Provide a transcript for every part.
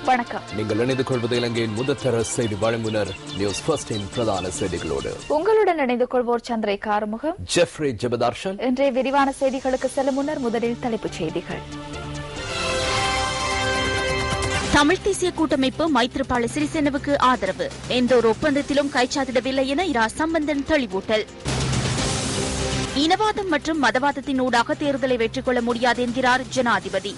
வணக்கம். நீங்கள் இணைந்து கொள்வது இலங்கையின் முதற்தர செய்தி வழங்குனர் நியூஸ் ஃபர்ஸ்டின் பிரதான செய்திகளோடு. உங்களுடன் இணைந்து கொள்வோர் சந்திரை காரமுகம், ஜெஃப்ரி ஜெபதார்ஷன். இன்றைய விரிவான செய்திகளுக்கு செல்லும் முன்னர் முதலில் தலைப்புச் செய்திகள். தமிழ் தேசிய கூட்டமைப்பு மைத்ரிபால சிறிசேனவுக்கு ஆதரவு, எந்த ஒரு ஒப்பந்தத்திலும் கைச்சாத்திடவில்லை என இரா சம்பந்தன் தெளிவூட்டல். இனவாதம் மற்றும் மதவாதத்தின் ஊடாக தேர்தலை வெற்றி கொள்ள முடியாது என்கிறார் ஜனாதிபதி.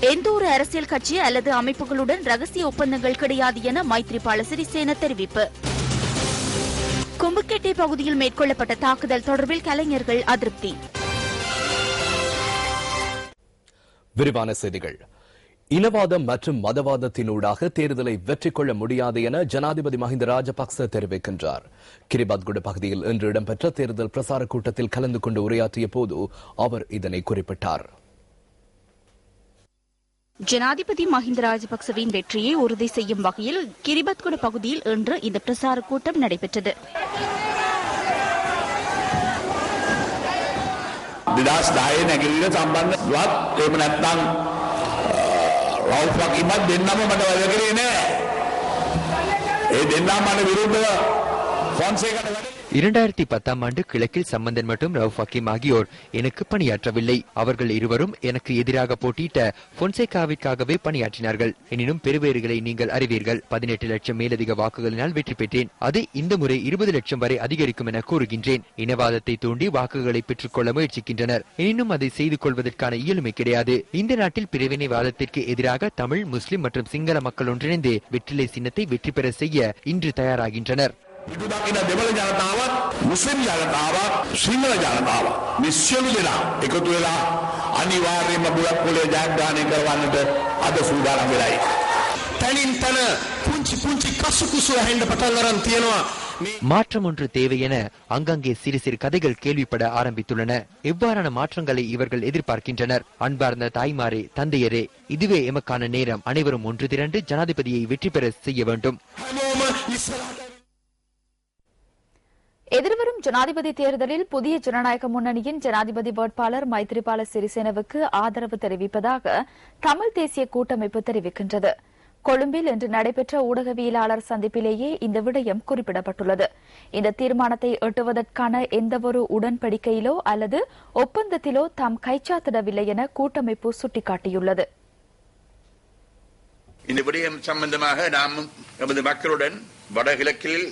எந்த ஒரு அரசியல் கட்சி அல்லது அமைப்புகளுடன் ரகசிய ஒப்பந்தங்கள் கிடையாது என மைத்ரிபால சிறிசேன தெரிவிப்பு. கும்புக்கெட்டை பகுதியில் மேற்கொள்ளப்பட்ட தாக்குதல் தொடர்பில் கலைஞர்கள் அதிருப்தி. விரிவான செய்திகள். இனவாதம் மற்றும் மதவாதத்தினூடாக தேர்தலை வெற்றி கொள்ள முடியாது என ஜனாதிபதி மஹிந்த ராஜபக்ச தெரிவிக்கின்றார். கிரிபாத்குட பகுதியில் இன்று இடம்பெற்ற தேர்தல் பிரசார கூட்டத்தில் கலந்து கொண்டு உரையாற்றிய போது அவர் இதனை குறிப்பிட்டார். ஜனாதிபதி மஹிந்த ராஜபக்சவின் வெற்றியை உறுதி செய்யும் வகையில் கிரிபத்குட பகுதியில் இன்று இந்த பிரசார கூட்டம் நடைபெற்றது. இரண்டாயிரத்தி 10ஆம் ஆண்டு கிழக்கில் சம்பந்தன் மற்றும் ரவுப் ஹக்கீம் ஆகியோர் எனக்கு பணியாற்றவில்லை. அவர்கள் இருவரும் எனக்கு எதிராக போட்டியிட்ட பொன்சேகாவிற்காகவே பணியாற்றினார்கள். எனினும் பெறுவேறுகளை நீங்கள் அறிவீர்கள். 18 லட்சம் மேலதிக வாக்குகளினால் வெற்றி பெற்றேன். அது இந்த முறை 20 லட்சம் வரை அதிகரிக்கும் என கூறுகின்றேன். இனவாதத்தை தூண்டி வாக்குகளை பெற்றுக் கொள்ள முயற்சிக்கின்றனர். எனினும் அதை செய்து கொள்வதற்கான இயலுமை கிடையாது. இந்த நாட்டில் பிரிவினைவாதத்திற்கு எதிராக தமிழ், முஸ்லிம் மற்றும் சிங்கள மக்கள் ஒன்றிணைந்து வெற்றிலை சின்னத்தை வெற்றி பெற செய்ய இன்று தயாராகின்றனர். ඉදුදකින දෙමළ ජනතාවත් මුස්ලිම් ජනතාවත් සිංහල ජනතාවත් මේ සියලු දෙනා එකතු වෙලා අනිවාර්යයෙන්ම බුලත් පොලේ ජයග්‍රහණය කරවන්නට අද සූදානම් වෙලායි. තනින් තන පුංචි පුංචි කසුකුසු හැඳ පටන් ගන්න තියෙනවා. மாற்றம் ஒன்று தேவை என அங்கங்கே சிறு சிறு கதைகள் கேள்விப்பட ஆரம்பித்துள்ளன. எவ்வாறான மாற்றங்களை இவர்கள் எதிர்பார்க்கின்றனர்? அன்பார்ந்த தாய்மாரே, தந்தையரே, இதுவே எமக்கான நேரம். அனைவரும் ஒன்று திரண்டு ஜனாதிபதியை வெற்றி பெற செய்ய வேண்டும். எதிர்வரும் ஜனாதிபதி தேர்தலில் புதிய ஜனநாயக முன்னணியின் ஜனாதிபதி வேட்பாளர் மைத்ரிபால சிறிசேனவுக்கு ஆதரவு தெரிவிப்பதாக தமிழ் தேசிய கூட்டமைப்பு தெரிவிக்கின்றது. கொழும்பில் இன்று நடைபெற்ற ஊடகவியலாளர் சந்திப்பிலேயே இந்த விடயம் குறிப்பிடப்பட்டுள்ளது. இந்த தீர்மானத்தை எட்டுவதற்கான எந்தவொரு உடன்படிக்கையிலோ அல்லது ஒப்பந்தத்திலோ தாம் கைச்சாத்திடவில்லை என கூட்டமைப்பு சுட்டிக்காட்டியுள்ளது. இந்த விடயம் சம்பந்தமாக நாம் நமது மக்களுடன் வடகிழக்கில்,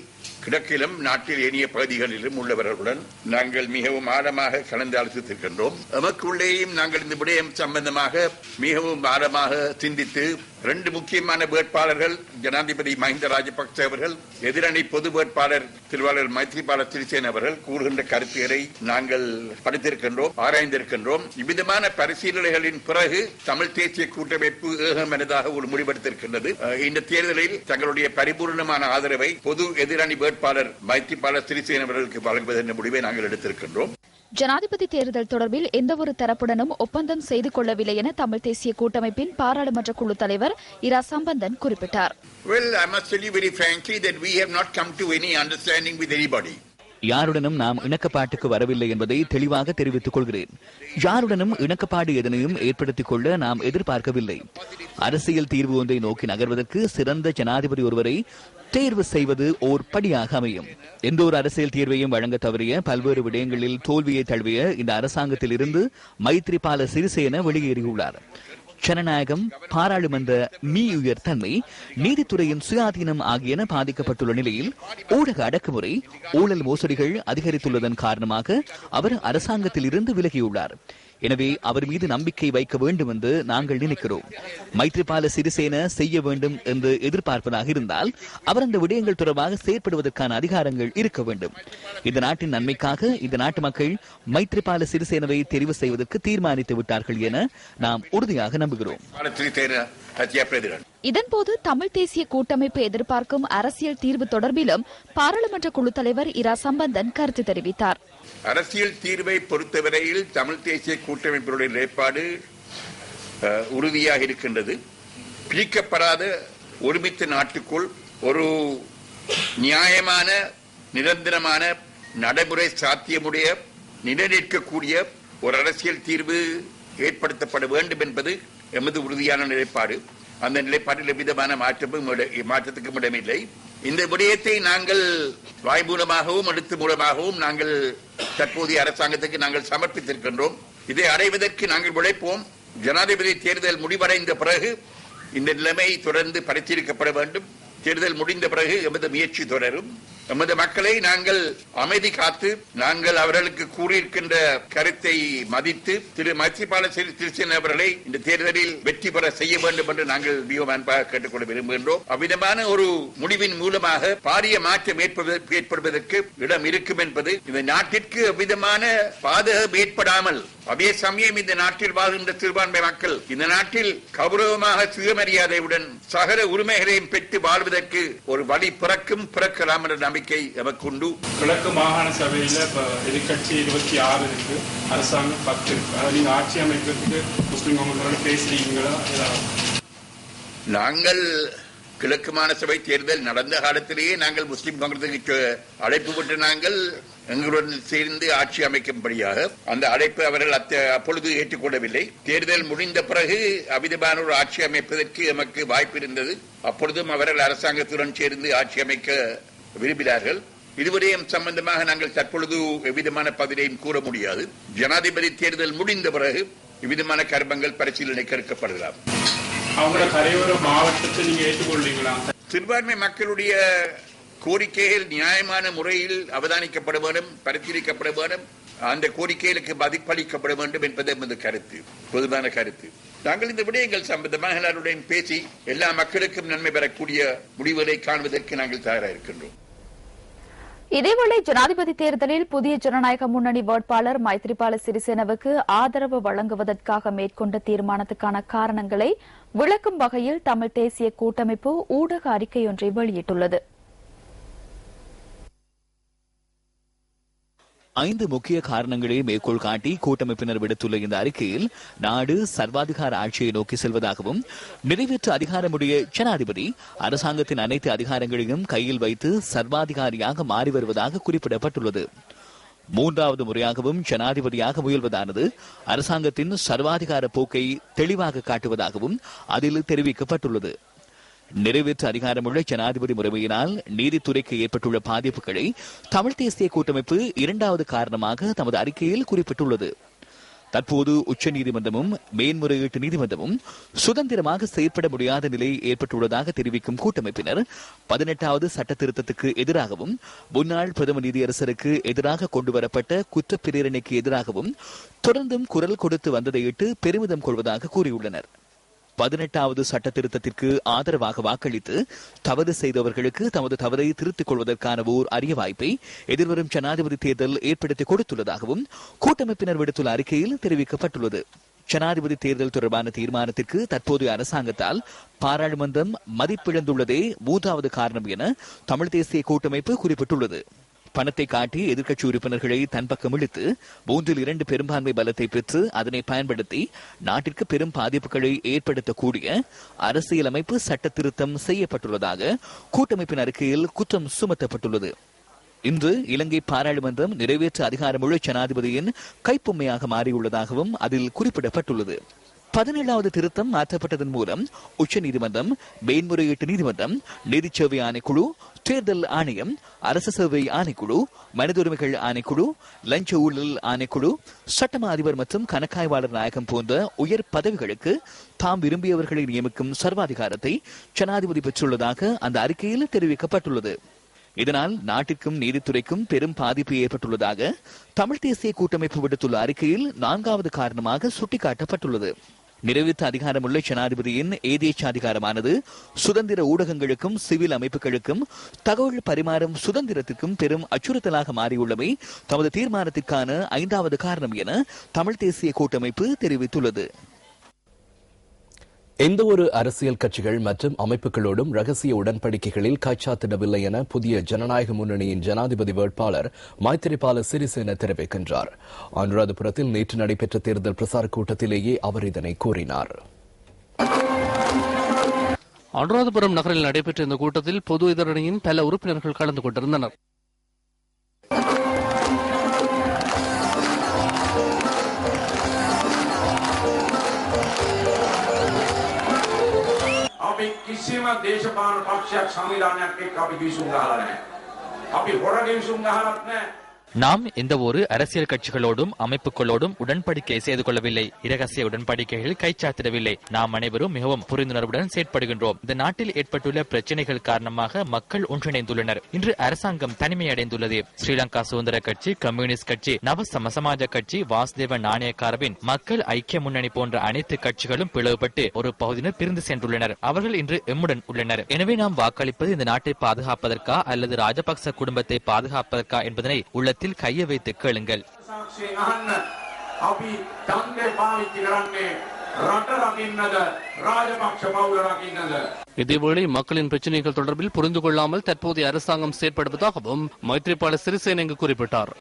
கிழக்கிலும், நாட்டில் ஏனைய பகுதிகளிலும் உள்ளவர்களுடன் நாங்கள் மிகவும் ஆழமாக கலந்து ஆலோசித்திருக்கின்றோம். எமக்குள்ளேயும் நாங்கள் இந்த விடயம் சம்பந்தமாக மிகவும் ஆழமாக சிந்தித்து 2 முக்கியமான வேட்பாளர்கள் ஜனாதிபதி மஹிந்த ராஜபக்ச அவர்கள், எதிரணி பொது வேட்பாளர் திருவாளர் மைத்ரிபால சிறிசேன அவர்கள் கூறுகின்ற கருத்துக்களை நாங்கள் படித்திருக்கின்றோம், ஆராய்ந்திருக்கின்றோம். இவ்விதமான பரிசீலனைகளின் பிறகு தமிழ் தேசிய கூட்டமைப்பு ஏகமனதாக ஒரு முடிவெடுத்திருக்கின்றது. இந்த தேர்தலில் தங்களுடைய பரிபூர்ணமான ஆதரவை பொது எதிரணி வேட்பாளர் மைத்ரிபால சிறிசேன அவர்களுக்கு வழங்குவது என்ற முடிவை நாங்கள் எடுத்திருக்கின்றோம். ஜனாதிபதி தேர்தல் தொடர்பில் எந்தவொரு தரப்புடனும் ஒப்பந்தம் செய்து கொள்ளவில்லை என தமிழ் தேசிய கூட்டமைப்பின் பாராளுமன்ற குழு தலைவர் இரா சம்பந்தன் குறிப்பிட்டார். Well, I must tell you very frankly that we have not come to any understanding with anybody. யாருடனும் நாம் இணக்கப்பாட்டுக்கு வரவில்லை என்பதை தெளிவாக தெரிவித்துக் கொள்கிறேன். யாருடனும் இணக்கப்பாடு எதனையும் ஏற்படுத்திக் கொள்ள நாம் எதிர்பார்க்கவில்லை. அரசியல் தீர்வு ஒன்றை நோக்கி நகர்வதற்கு சிறந்த ஜனாதிபதி ஒருவரை தேர்வு செய்வது ஓர் படியாக அமையும். எந்த ஒரு அரசியல் தீர்வையும் வழங்க தவறிய, பல்வேறு விடயங்களில் தோல்வியை தழுவிய இந்த அரசாங்கத்தில் இருந்து மைத்ரிபால சிறிசேன வெளியேறியுள்ளார். ஜனநாயகம், பாராளுமன்ற மீயுயர் தன்மை, நீதித்துறையின் சுயாதீனம் ஆகியன பாதிக்கப்பட்டுள்ள நிலையில் ஊடக அடக்குமுறை, ஊழல் மோசடிகள் அதிகரித்துள்ளதன் காரணமாக அவர் அரசாங்கத்தில் இருந்து விலகியுள்ளார். எனவே அவர் மீது நம்பிக்கை வைக்க வேண்டும் என்று நாங்கள் நினைக்கிறோம். மைத்ரிபால சிறிசேன செய்ய வேண்டும் என்று எதிர்பார்ப்பதாக இருந்தால் அவர் அந்த விடயங்கள் தொடர்பாக செயற்படுவதற்கான அதிகாரங்கள் இருக்க வேண்டும். இந்த நாட்டின் நன்மைக்காக இந்த நாட்டு மக்கள் மைத்ரிபால சிறிசேனவை தெரிவு செய்வதற்கு தீர்மானித்து விட்டார்கள் என நாம் உறுதியாக நம்புகிறோம். இதன்போது தமிழ் தேசிய கூட்டமைப்பு எதிர்பார்க்கும் அரசியல் தீர்வு தொடர்பிலும் பாராளுமன்ற குழு தலைவர் இரா சம்பந்தன் கருத்து தெரிவித்தார். அரசியல் தீர்வை பொறுத்தவரையில் தமிழ் தேசிய கூட்டமைப்பினுடைய நிலைப்பாடு உறுதியாக இருக்கின்றது. பிரிக்கப்படாத ஒருமித்த நாட்டுக்குள் ஒரு நியாயமான நிரந்தரமான நடைமுறை சாத்தியமுடைய நிலைநிற்கக்கூடிய ஒரு அரசியல் தீர்வு ஏற்படுத்தப்பட வேண்டும் என்பது எமது உறுதியான நிலைப்பாடு. அந்த நிலைப்பாட்டில் எவ்விதமான மாற்றத்துக்கும் இடமில்லை. இந்த விடயத்தை நாங்கள் வாய் மூலமாகவும் எழுத்து மூலமாகவும் நாங்கள் தற்போதைய அரசாங்கத்துக்கு நாங்கள் சமர்ப்பித்திருக்கின்றோம். இதை அடைவதற்கு நாங்கள் உழைப்போம். ஜனாதிபதி தேர்தல் முடிவடைந்த பிறகு இந்த நிலைமை தொடர்ந்து பரிசீலிக்கப்பட வேண்டும். தேர்தல் முடிந்த பிறகு எமது முயற்சி தொடரும். எமது மக்களை நாங்கள் அமைதி காத்து நாங்கள் அவர்களுக்கு கூறியிருக்கின்ற கருத்தை மதித்து திரு மைத்ரிபால சிறிசேன அவர்களை இந்த தேர்தலில் வெற்றி பெற செய்ய வேண்டும் என்று நாங்கள் மிகவும் அன்பாக கேட்டுக்கொள்ள விரும்புகின்றோம். அவ்விதமான ஒரு முடிவின் மூலமாக பாரிய மாற்றம் ஏற்படுவதற்கு இடம் இருக்கும் என்பது இந்த நாட்டிற்கு அவ்விதமான பாதகம் ஏற்படாமல், அதே சமயம் இந்த நாட்டில் வாழ்கின்ற சிறுபான்மை மக்கள் இந்த நாட்டில் கௌரவமாக சுயமரியாதையுடன் சகல உரிமைகளையும் பெற்று வாழ்வதற்கு ஒரு வழி பிறக்கலாம் என்ற நம்பிக்கை எமக்கு உண்டு. கிழக்கு மாகாண சபையில் எதிர்கட்சி 26 இருக்கு, அரசாங்கம் 10 இருக்கு. நீங்க ஆட்சி அமைக்கிறதுக்கு முஸ்லிம் காங்கிரஸோட பேசுறீங்களா? நாங்கள் கிழக்கு மாகாண சபை தேர்தல் நடந்த காலத்திலேயே நாங்கள் முஸ்லிம் காங்கிரசுக்கு அழைப்பு விட்டு நாங்கள் எங்களுடன் சேர்ந்து ஆட்சி அமைக்கும்படியாக அந்த அழைப்பு அவர்கள் அப்பொழுது ஏற்றுக்கொள்ளவில்லை. தேர்தல் முடிந்த பிறகு அவிதமான ஒரு ஆட்சி அமைப்பதற்கு எமக்கு வாய்ப்பு இருந்தது. அப்பொழுதும் அவர்கள் அரசாங்கத்துடன் சேர்ந்து ஆட்சி அமைக்க விரும்பினார்கள். இதுவரையும் சம்பந்தமாக நாங்கள் தற்பொழுது எவ்விதமான பதிலையும் கூற முடியாது. ஜனாதிபதி தேர்தல் முடிந்த பிறகு எவ்விதமான கர்மங்கள் பரிசீலனைக்கு எடுக்கப்படுகிறார். அவங்களோட கரையோர மாவட்டத்தை நீங்க ஏற்றுக்கொள்றீங்களா? சிறுபான்மை மக்களுடைய கோரிக்கைகள் நியாயமான முறையில் அவதானிக்கப்பட வேண்டும், பரிசீலிக்கப்பட வேண்டும். அந்த கோரிக்கைகளுக்கு மதிப்பளிக்கப்பட வேண்டும் என்பது எமது கருத்து, பொதுவான கருத்து. நாங்கள் இந்த விடயங்கள் சம்பந்தமாக எல்லாருடன் பேசி எல்லா மக்களுக்கும் நன்மை பெறக்கூடிய முடிவுகளை காண்பதற்கு நாங்கள் தயாராக இருக்கின்றோம். இதேவேளை ஜனாதிபதி தேர்தலில் புதிய ஜனநாயக முன்னணி வேட்பாளர் மைத்ரிபால சிறிசேனவுக்கு ஆதரவு வழங்குவதற்காக மேற்கொண்ட தீர்மானத்துக்கான காரணங்களை விளக்கும் வகையில் தமிழ் தேசிய கூட்டமைப்பு ஊடக அறிக்கையொன்றை வெளியிட்டுள்ளது. 5 முக்கிய காரணங்களை மேற்கோள் காட்டி கூட்டமைப்பினர் விடுத்துள்ள இந்த அறிக்கையில் நாடு சர்வாதிகார ஆட்சியை நோக்கி செல்வதாகவும், நிறைவேற்று அதிகாரமுடைய ஜனாதிபதி அரசாங்கத்தின் அனைத்து அதிகாரங்களையும் கையில் வைத்து சர்வாதிகாரியாக மாறி வருவதாக குறிப்பிடப்பட்டுள்ளது. 3வது முறையாகவும் ஜனாதிபதியாக முயல்வதானது அரசாங்கத்தின் சர்வாதிகார போக்கை தெளிவாக காட்டுவதாகவும் அதில் தெரிவிக்கப்பட்டுள்ளது. நிறைவேற்று அதிகாரமுள்ள ஜனாதிபதி முறைமையினால் நீதித்துறைக்கு ஏற்பட்டுள்ள பாதிப்புகளை தமிழ் தேசிய கூட்டமைப்பு 2வது காரணமாக தமது அறிக்கையில் குறிப்பிட்டுள்ளது. தற்போது உச்ச நீதிமன்றமும் மேன்முறையீட்டு நீதிமன்றமும் சுதந்திரமாக செயற்பட முடியாத நிலை ஏற்பட்டுள்ளதாக தெரிவிக்கும் கூட்டமைப்பினர் 18வது சட்ட திருத்தத்துக்கு எதிராகவும் முன்னாள் பிரதம நீதியரசருக்கு எதிராக கொண்டுவரப்பட்ட குற்றப்பிரேரணைக்கு எதிராகவும் தொடர்ந்தும் குரல் கொடுத்து வந்ததையிட்டு பெருமிதம் கொள்வதாக கூறியுள்ளனர். 18வது சட்ட திருத்தத்திற்கு ஆதரவாக வாக்களித்து தவறு செய்தவர்களுக்கு தமது தவறை திருத்திக் கொள்வதற்கான ஓர் அரிய வாய்ப்பை எதிர்வரும் ஜனாதிபதி தேர்தல் ஏற்படுத்தி கொடுத்துள்ளதாகவும் கூட்டமைப்பினர் விடுத்துள்ள அறிக்கையில் தெரிவிக்கப்பட்டுள்ளது. ஜனாதிபதி தேர்தல் தொடர்பான தீர்மானத்திற்கு தற்போதைய அரசாங்கத்தால் பாராளுமன்றம் மதிப்பிழந்துள்ளதே 3வது காரணம் என தமிழ் தேசிய கூட்டமைப்பு குறிப்பிட்டுள்ளது. பணத்தை காட்டி எதிர்க்கட்சி உறுப்பினர்களை தன் பக்கம் இழுத்து 3/2 பெரும்பான்மை பலத்தை பெற்று அதனை பயன்படுத்தி நாட்டிற்கு பெரும் பாதிப்புகளை ஏற்படுத்தக்கூடிய அரசியலமைப்பு சட்ட திருத்தம் செய்யப்பட்டுள்ளதாக கூட்டமைப்பின் அறிக்கையில் குற்றம் சுமத்தப்பட்டுள்ளது. இன்று இலங்கை பாராளுமன்றம் நிறைவேற்று அதிகாரமுள்ள ஜனாதிபதியின் கைப்பொம்மையாக மாறியுள்ளதாகவும் அதில் குறிப்பிடப்பட்டுள்ளது. 17வது திருத்தம் மாற்றப்பட்டதன் மூலம் உச்ச நீதிமன்றம், மேன்முறையீட்டு நீதிமன்றம், நீதிச்சேவை ஆணைக்குழு, தேர்தல் ஆணையம், அரசு சேவை ஆணைக்குழு, மனித உரிமைகள் ஆணைக்குழு, லஞ்ச ஊழல் ஆணைக்குழு, சட்டமா அதிபர் மற்றும் கணக்காய்வாளர் நாயகம் போன்ற உயர் பதவிகளுக்கு தாம் விரும்பியவர்களை நியமிக்கும் சர்வாதிகாரத்தை ஜனாதிபதி பெற்றுள்ளதாக அந்த அறிக்கையில் தெரிவிக்கப்பட்டுள்ளது. இதனால் நாட்டிற்கும் நீதித்துறைக்கும் பெரும் பாதிப்பு ஏற்பட்டுள்ளதாக தமிழ் தேசிய கூட்டமைப்பு விடுத்துள்ள அறிக்கையில் 4வது காரணமாக சுட்டிக்காட்டப்பட்டுள்ளது. நிறைவேற்ற அதிகாரமுள்ள ஜனாதிபதியின் ஏதேச்சாதிகாரமானது சுதந்திர ஊடகங்களுக்கும் சிவில் அமைப்புகளுக்கும் தகவல் பரிமாறும் சுதந்திரத்திற்கும் பெரும் அச்சுறுத்தலாக மாறியுள்ளமை தமது தீர்மானத்திற்கான 5வது காரணம் என தமிழ் தேசிய கூட்டமைப்பு தெரிவித்துள்ளது. எந்த ஒரு அரசியல் கட்சிகள் மற்றும் அமைப்புகளோடும் ரகசிய உடன்படிக்கைகளில் கைச்சாத்திடவில்லை என புதிய ஜனநாயக முன்னணியின் ஜனாதிபதி வேட்பாளர் மைத்திரிபால சிறிசேன தெரிவிக்கின்றார். அனுராதபுரத்தில் நேற்று நடைபெற்ற தேர்தல் பிரசார கூட்டத்திலேயே அவர் இதனை கூறினார். அனுராதபுரம் நகரில் நடைபெற்ற இந்த கூட்டத்தில் பொது எதிரணியின் பல உறுப்பினர்கள் கலந்து கொண்டிருந்தனர். කිසිම දේශපාලන පක්ෂයක් සංවිධානයක් එක්ක අපි කිවිසුම් ගහලා නැහැ. අපි හොර කිවිසුම් ගහලත් නැහැ. நாம் எந்த ஒரு அரசியல் கட்சிகளோடும் அமைப்புகளோடும் உடன்படிக்கை செய்து கொள்ளவில்லை. இரகசிய உடன்படிக்கைகள் கைச்சாத்திடவில்லை. நாம் அனைவரும் மிகவும் புரிந்துணர்வுடன் செயற்படுகின்றோம். இந்த நாட்டில் ஏற்பட்டுள்ள பிரச்சனைகள் காரணமாக மக்கள் ஒன்றிணைந்துள்ளனர். இன்று அரசாங்கம் தனிமையடைந்துள்ளது. ஸ்ரீலங்கா சுதந்திர கட்சி, கம்யூனிஸ்ட் கட்சி, நவ சமசமாஜ கட்சி, வாசுதேவ நாணயக்காரவின் மக்கள் ஐக்கிய முன்னணி போன்ற அனைத்து கட்சிகளும் பிளவுபட்டு ஒரு பகுதியினர் பிரிந்து சென்றுள்ளனர். அவர்கள் இன்று எம்முடன் உள்ளனர். எனவே நாம் வாக்களிப்பது இந்த நாட்டை பாதுகாப்பதற்கா அல்லது ராஜபக்ச குடும்பத்தை பாதுகாப்பதற்கா என்பதனை உள்ள கையை வைத்து கேளுங்கள். இதேவேளை மக்களின் பிரச்சனைகள் தொடர்பில் புரிந்து கொள்ளாமல் தற்போதைய அரசாங்கம் செயற்படுவதாகவும் மைத்ரிபால சிறிசேன இங்கு குறிப்பிட்டார்.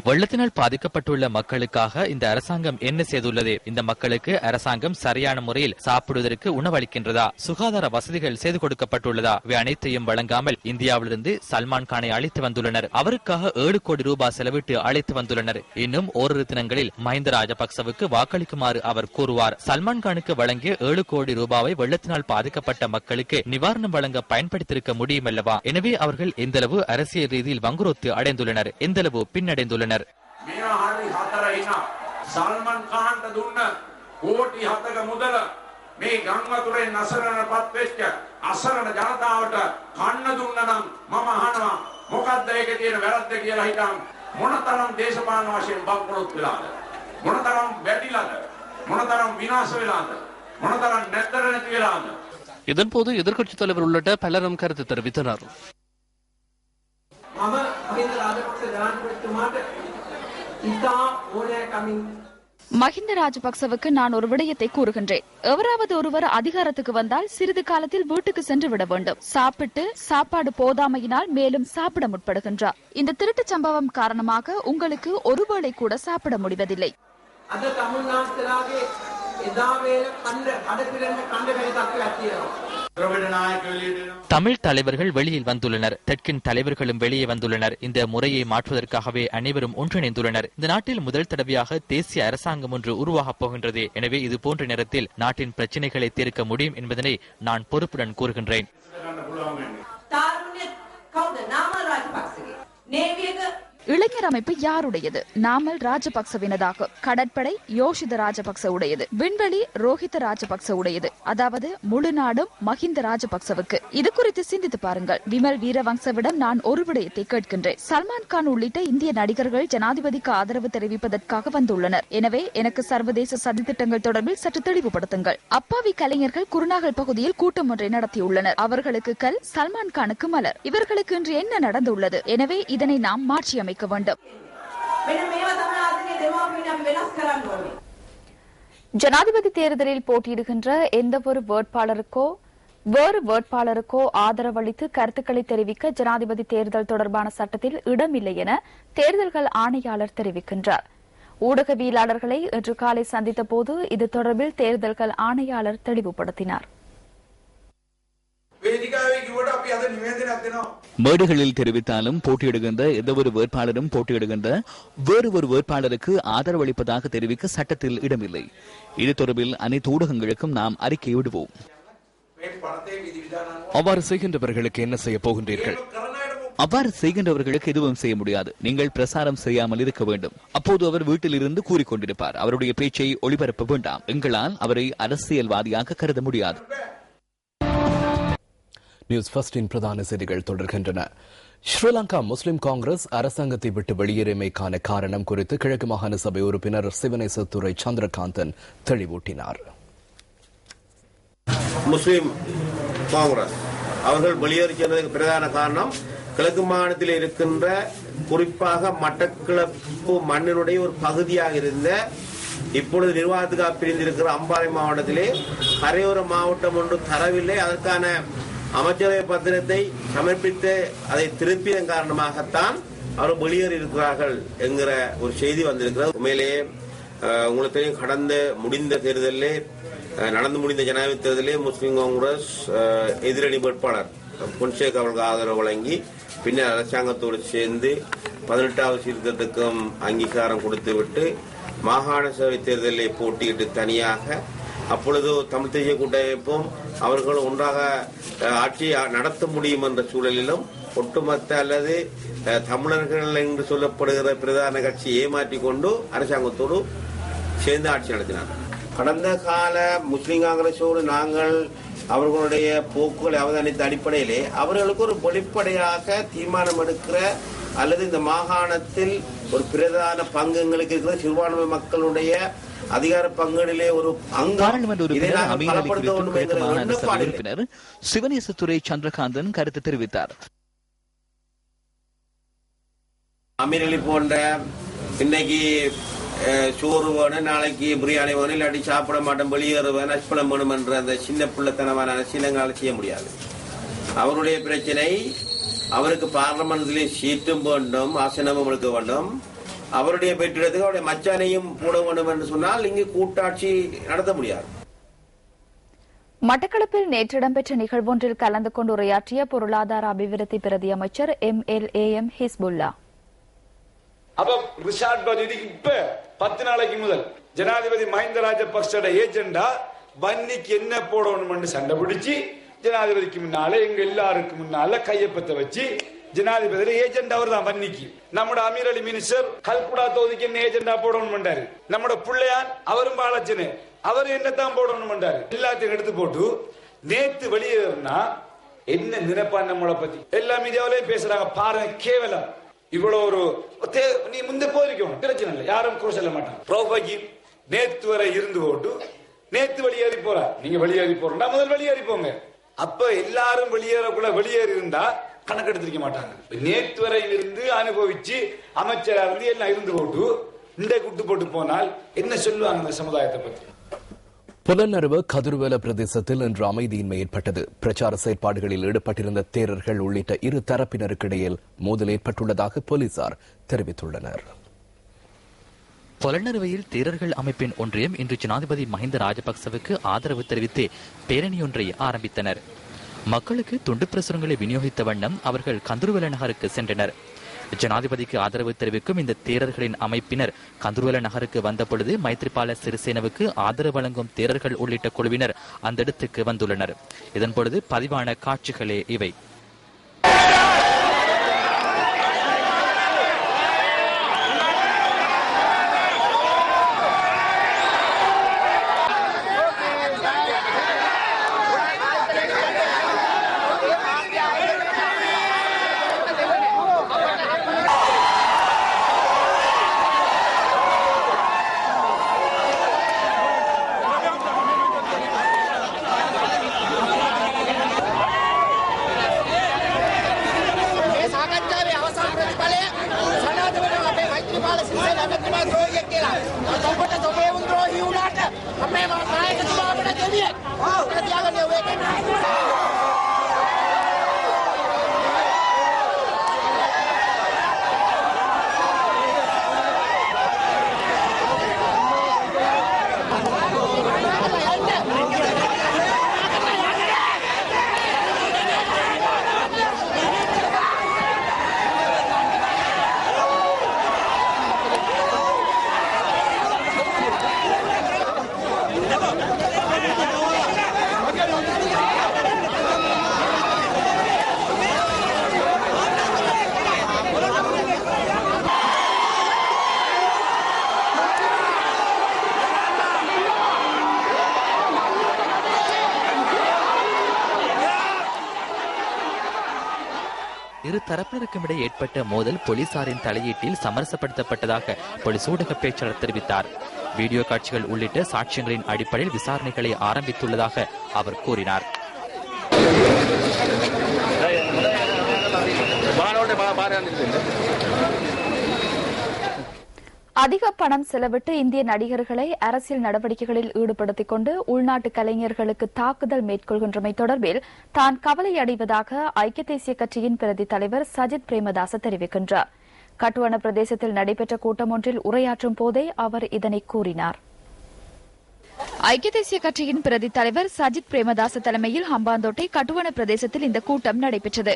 வெள்ளத்தினால் பாதிக்கப்பட்டுள்ள மக்களுக்காக இந்த அரசாங்கம் என்ன செய்துள்ளது? இந்த மக்களுக்கு அரசாங்கம் சரியான முறையில் சாப்பிடுவதற்கு உணவளிக்கின்றதா? சுகாதார வசதிகள் செய்து கொடுக்கப்பட்டுள்ளதா? இவை அனைத்தையும் வழங்காமல் இந்தியாவிலிருந்து சல்மான் கானை அழைத்து வந்துள்ளனர். அவருக்காக 7 கோடி ரூபாய் செலவிட்டு அழைத்து வந்துள்ளனர். இன்னும் ஓரிரு தினங்களில் மஹிந்த ராஜபக்சவுக்கு வாக்களிக்குமாறு அவர் கூறுவார். சல்மான் கானுக்கு வழங்கிய 7 கோடி ரூபாவை வெள்ளத்தினால் பாதிக்கப்பட்ட மக்களுக்கு நிவாரணம் வழங்க பயன்படுத்தியிருக்க முடியும் அல்லவா? எனவே அவர்கள் எந்தளவு அரசியல் ரீதியில் வங்குரோத்து அடைந்துள்ளனர், எந்தளவு பின்னடைந்துள்ளனர். இதன்போது எதிர்க்கட்சித் தலைவர் உள்ளிட்ட பலரும் கருத்து தெரிவித்தனர். மஹிந்த ராஜபக்சவுக்கு நான் ஒரு விடயத்தை கூறுகின்றேன். எவராவது ஒருவர் அதிகாரத்துக்கு வந்தால் சிறிது காலத்தில் வீட்டுக்கு சென்று விட வேண்டும். சாப்பிட்டு சாப்பாடு போதாமையினால் மேலும் சாப்பிட முற்படுகின்றார். இந்த திருட்டு சம்பவம் காரணமாக உங்களுக்கு ஒருவேளை கூட சாப்பிட முடிவதில்லை. தமிழ் தலைவர்கள் வெளியில் வந்துள்ளனர். தெற்கின் தலைவர்களும் வெளியே வந்துள்ளனர். இந்த முறையை மாற்றுவதற்காகவே அனைவரும் ஒன்றிணைந்துள்ளனர். இந்த நாட்டில் முதல் தடவையாக தேசிய அரசாங்கம் ஒன்று உருவாகப் போகின்றது. எனவே இது போன்ற நேரத்தில் நாட்டின் பிரச்சனைகளை தீர்க்க முடியும் என்பதனை நான் பொறுப்புடன் கூறுகின்றேன். இளைஞர் அமைப்பு யாருடையது? நாமல் ராஜபக்சவினதாகும். கடற்படை யோஷித ராஜபக்ச உடையது. விண்வெளி ரோஹித ராஜபக்ச உடையது. அதாவது முழு நாடும் மஹிந்த ராஜபக்சவுக்கு. இது குறித்து சிந்தித்து பாருங்கள். விமல் வீரவங்சவிடம் நான் ஒரு விடயத்தை கேட்கின்றேன். சல்மான் கான் உள்ளிட்ட இந்திய நடிகர்கள் ஜனாதிபதிக்கு ஆதரவு தெரிவிப்பதற்காக வந்துள்ளனர். எனவே எனக்கு சர்வதேச சதித்திட்டங்கள் தொடர்பில் சற்று தெளிவுபடுத்துங்கள். அப்பாவி கலைஞர்கள் குருநாகல் பகுதியில் கூட்டம் ஒன்றை நடத்தியுள்ளனர். அவர்களுக்கு கல், சல்மான் கானுக்கு மலர். இவர்களுக்கு இன்று என்ன நடந்துள்ளது? எனவே இதனை நாம் மாற்றி அமைக்க வேண்டும். ஜனாதிபதி தேர்தலில் போட்டியிடுகின்ற எந்த ஒரு வேறு வேட்பாளருக்கோ ஆதரவளித்து கருத்துக்களை தெரிவிக்க ஜனாதிபதி தேர்தல் தொடர்பான சட்டத்தில் இடமில்லை என தேர்தல்கள் ஆணையாளர் தெரிவிக்கின்றார். ஊடகவியலாளர்களை இன்று காலை சந்தித்த போது இது தொடர்பில் தேர்தல்கள் ஆணையாளர் தெளிவுபடுத்தினார். மேடைகளில் தெரிவித்தாலும் போட்டியிடுகின்ற எந்த ஒரு வேட்பாளரும் போட்டியிடுகின்ற வேறு ஒரு வேட்பாளருக்கு ஆதரவளிப்பதாக தெரிவிக்க சட்டத்தில் இடமில்லை. இது தொடர்பில் அனைத்து ஊடகங்களுக்கும் நாம் அறிக்கை விடுவோம். அவ்வாறு செய்கின்றவர்களுக்கு என்ன செய்ய போகின்றீர்கள்? அவ்வாறு செய்கின்றவர்களுக்கு எதுவும் செய்ய முடியாது. நீங்கள் பிரசாரம் செய்யாமல் இருக்க வேண்டும். அப்போது அவர் வீட்டில் இருந்து கூறிக்கொண்டிருப்பார். அவருடைய பேச்சை ஒளிபரப்ப வேண்டாம். எங்களால் அவரை அரசியல்வாதியாக கருத முடியாது. நியூஸ் ஃபர்ஸ்டின் பிரதான செய்திகள் தொடர்கின்றன. ஸ்ரீலங்கா முஸ்லிம் காங்கிரஸ் அரசாங்கத்தை விட்டு வெளியேறியமைக்கான காரணம் குறித்து கிழக்கு மாகாண சபை உறுப்பினர் சிவனேசத்துறை சந்திரகாந்தன் தெளிவூட்டினார். முஸ்லிம் காங்கிரஸ் அவர்கள் வெளியேறி சென்றதற்கு பிரதான காரணம் கிழக்கு மாகாணத்தில் இருக்கின்ற குறிப்பாக மட்டக்களப்பு மண்ணினுடைய ஒரு பகுதியாக இருந்த இப்பொழுது நிர்வாகத்துக்காக பிரிந்திருக்கிற அம்பாறை மாவட்டத்திலே கரையோர மாவட்டம் ஒன்று தரவில்லை. அதற்கான அமைச்சரவை பத்திரத்தை சமர்ப்பித்து அதை திருப்பியதன் காரணமாகத்தான் அவர் வெளியேறி இருக்கிறார்கள் என்கிற ஒரு செய்தி வந்திருக்கிறது. உண்மையிலேயே உங்களுக்கு தெரியும், நடந்து முடிந்த ஜனாதிபதி தேர்தலிலே முஸ்லிம் காங்கிரஸ் எதிரணி வேட்பாளர் பொன்சேகா அவர்களுக்கு ஆதரவு வழங்கி பின்னர் அரசாங்கத்தோடு சேர்ந்து 18வது சீர்திருத்தத்துக்கும் அங்கீகாரம் கொடுத்துவிட்டு மாகாண சபை தேர்தலில் போட்டியிட்டு தனியாக அப்பொழுது தமிழ் தேசிய கூட்டமைப்பும் அவர்கள் ஒன்றாக ஆட்சியை நடத்த முடியும் என்ற சூழலிலும் ஒட்டுமொத்த அல்லது தமிழர்கள் என்று சொல்லப்படுகிற பிரதான கட்சியை ஏமாற்றிக் கொண்டு அரசாங்கத்தோடு சேர்ந்து ஆட்சி நடத்தினார்கள். கடந்த கால முஸ்லிம் காங்கிரஸோடு நாங்கள் அவர்களுடைய போக்குகளை அவதானித்த அடிப்படையிலே அவர்களுக்கு ஒரு வெளிப்படையாக தீர்மானம் எடுக்கிற அல்லது இந்த மாகாணத்தில் ஒரு பிரதான பங்கு எங்களுக்கு இருக்கிற சிறுபான்மை மக்களுடைய அதிகார பங்கீடிலே ஒரு உறுப்பினர் சிவனேசத்துறை சந்திரகாந்தன் கருத்து தெரிவித்தார். அமீரலி போன்ற இன்னைக்கு சோறு வேணும், நாளைக்கு பிரியாணி வேணும், இல்லாட்டி சாப்பிட மாட்டோம், வெளியேறுவேன், நஷ்பலம் வேணும் என்ற அந்த சின்ன பிள்ளைத்தனமான அரசியலங்களால் செய்ய முடியாது. அவருடைய பிரச்சனை, அவருக்கு பார்லமெண்டிலே சீட்டும் வேண்டும், ஆசனமும் எடுக்க வேண்டும். அவருடைய பெற்றிடத்துக்கு அவருடைய மச்சானையும் போட வேண்டும் என்று சொன்னால் இங்கு கூட்டாட்சி நடத்த முடியாது. மட்டக்களப்பில் நேற்று இடம்பெற்ற நிகழ்வொன்றில் கலந்து கொண்டு உரையாற்றிய பொருளாதார அபிவிருத்தி பிரதி அமைச்சர் MLAM ஹிஸ்புல்லா. அப்ப ரிஷாட் பதிக்கு இப்ப 10 நாளைக்கு முதல் ஜனாதிபதி மஹிந்த ராஜபக்சோட ஏஜெண்டா வன்னிக்கு என்ன போடணும் சண்டை பிடிச்சு ஜனாதிபதிக்கு முன்னால எங்க எல்லாருக்கும் முன்னால கையப்பத்த வச்சு ஜனாதிபதி ஏஜெண்டா அவர் தான் வன்னிக்கு. நம்மட அமீர் அலி மினிஸ்டர் கல்குடா தொகுதிக்கு என்ன ஏஜெண்டா போடணும். நம்மட பிள்ளையான் அவரும் பாலச்சனு அவர் என்னத்தான் போடணும். எல்லாத்தையும் எடுத்து போட்டு நேத்து வெளியேறினா என்ன நினைப்பான் நம்மளை பத்தி எல்லா மீடியாவிலையும் பேசுறாங்க. பாருங்க, கேவலம். இவ்வளவு ஒரு நீ முந்த போயிருக்கணும், பிரச்சனை இல்லை, யாரும் குறை சொல்ல மாட்டாங்க. ப்ரோபகி நேத்து வரை இருந்து போட்டு நேத்து வெளியேறி போற, நீங்க வெளியேறி போறா முதல் வெளியேறி போங்க. அப்ப எல்லாரும் வெளியேறக்குள்ள வெளியேறி இருந்தா கணக்கெடுத்திருக்க மாட்டாங்க. நேத்து வரை இருந்து அனுபவிச்சு அமைச்சரா இருந்து எல்லாம் இருந்து போட்டு இந்த குட்டு போட்டு போனால் என்ன சொல்லுவாங்க அந்த சமுதாயத்தை பத்தி? புலனறுவ கதிர்வேல பிரதேசத்தில் இன்று அமைதியின்மை ஏற்பட்டது. பிரச்சார செயற்பாடுகளில் ஈடுபட்டிருந்த தேரர்கள் உள்ளிட்ட இரு தரப்பினருக்கிடையில் மோதல் ஏற்பட்டுள்ளதாக போலீசார் தெரிவித்துள்ளனர். புலனறுவையில் தேரர்கள் அமைப்பின் ஒன்றியம் இன்று ஜனாதிபதி மஹிந்த ராஜபக்சவுக்கு ஆதரவு தெரிவித்து பேரணியொன்றை ஆரம்பித்தனர். மக்களுக்கு துண்டு பிரசுரங்களை விநியோகித்த வண்ணம் அவர்கள் கந்துருவல நகருக்கு சென்றனர். ஜனாதிபதிக்கு ஆதரவு தெரிவிக்கும் இந்த தேரர்களின் அமைப்பினர் கந்துருவல நகருக்கு வந்தபொழுது மைத்ரிபால சிறிசேனவுக்கு ஆதரவு வழங்கும் தேரர்கள் உள்ளிட்ட குழுவினர் அந்த இடத்துக்கு வந்துள்ளனர். இதன்பொழுது பதிவான காட்சிகளே இவை. இரு தரப்பினருக்கும் இடையே ஏற்பட்ட மோதல் போலீசாரின் தலையீட்டில் சமரசப்படுத்தப்பட்டதாக போலீஸ் ஊடக பேச்சாளர் தெரிவித்தார். வீடியோ காட்சிகள் உள்ளிட்ட சாட்சியங்களின் அடிப்படையில் விசாரணைகளை ஆரம்பித்துள்ளதாக அவர் கூறினார். அதிக பணம் செலவிட்டு இந்திய நடிகர்களை அரசியல் நடவடிக்கைகளில் ஈடுபடுத்திக் கொண்டு உள்நாட்டு கலைஞர்களுக்கு தாக்குதல் மேற்கொள்கின்றமை தொடர்பில் தான் கவலை அடைவதாக ஐக்கிய தேசிய கட்சியின் பிரதி தலைவர் சஜித் பிரேமதாச தெரிவிக்கின்றார். கட்டுவன பிரதேசத்தில் நடைபெற்ற கூட்டம் ஒன்றில் உரையாற்றும் போதே அவர் இதனை கூறினார். ஐக்கிய தேசிய கட்சியின் பிரதி தலைவர் சஜித் பிரேமதாச தலைமையில் ஹம்பாந்தோட்டை கட்டுவன பிரதேசத்தில் இந்த கூட்டம் நடைபெற்றது.